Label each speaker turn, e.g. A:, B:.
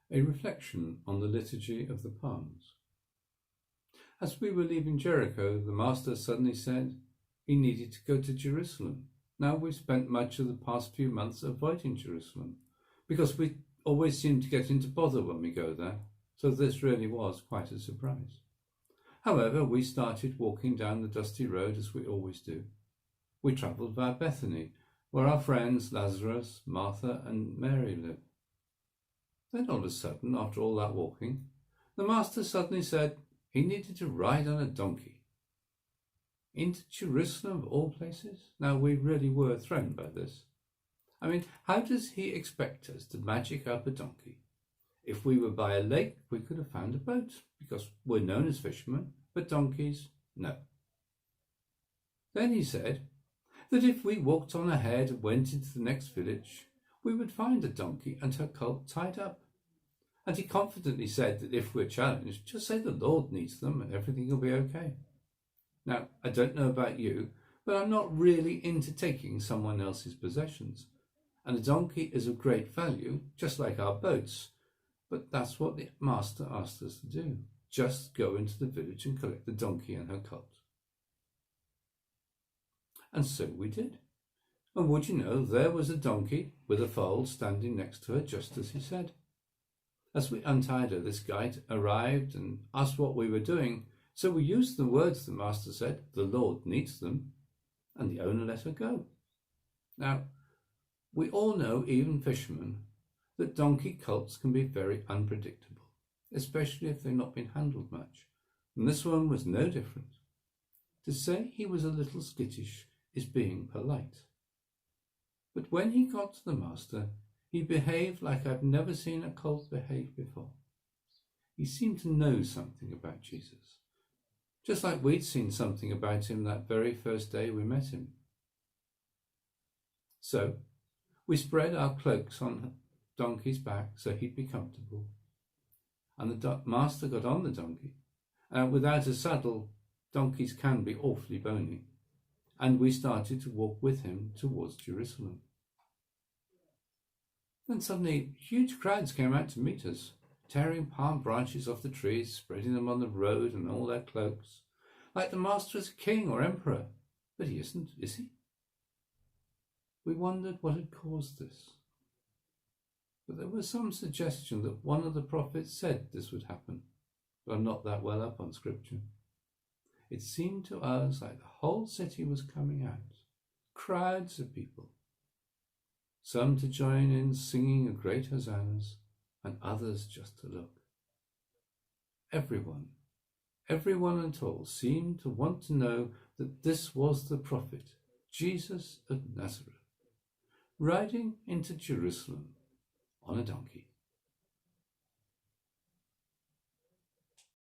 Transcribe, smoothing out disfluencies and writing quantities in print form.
A: A reflection on the liturgy of the Palms. As we were leaving Jericho, the Master suddenly said he needed to go to Jerusalem. Now, we've spent much of the past few months avoiding Jerusalem because we always seem to get into bother when we go there, so this really was quite a surprise. However, we started walking down the dusty road as we always do. We travelled via Bethany, where our friends Lazarus, Martha and Mary live. Then all of a sudden, after all that walking, the Master suddenly said he needed to ride on a donkey. Into Jerusalem of all places? Now, we really were thrown by this. I mean, how does he expect us to magic up a donkey? If we were by a lake, we could have found a boat, because we're known as fishermen, but donkeys, no. Then he said that if we walked on ahead and went into the next village, we would find a donkey and her colt tied up. And he confidently said that if we're challenged, just say the Lord needs them and everything will be okay. Now, I don't know about you, but I'm not really into taking someone else's possessions. And a donkey is of great value, just like our boats. But that's what the Master asked us to do. Just go into the village and collect the donkey and her colt. And so we did. And would you know, there was a donkey with a foal standing next to her, just as he said. As we untied her, this guide arrived and asked what we were doing, so we used the words the Master said, the Lord needs them, and the owner let her go. Now, we all know, even fishermen, that donkey colts can be very unpredictable, especially if they've not been handled much, and this one was no different. To say he was a little skittish is being polite. But when he got to the Master, he behaved like I've never seen a colt behave before. He seemed to know something about Jesus, just like we'd seen something about him that very first day we met him. So we spread our cloaks on donkey's back so he'd be comfortable, and the Master got on the donkey. Without a saddle, donkeys can be awfully bony, and we started to walk with him towards Jerusalem. Then suddenly huge crowds came out to meet us, tearing palm branches off the trees, spreading them on the road and all their cloaks, like the Master is a king or emperor. But he isn't, is he? We wondered what had caused this. But there was some suggestion that one of the prophets said this would happen, but I'm not that well up on scripture. It seemed to us like the whole city was coming out, crowds of people, some to join in singing a great hosannas, and others just to look. Everyone at all seemed to want to know that this was the prophet, Jesus of Nazareth, riding into Jerusalem on a donkey.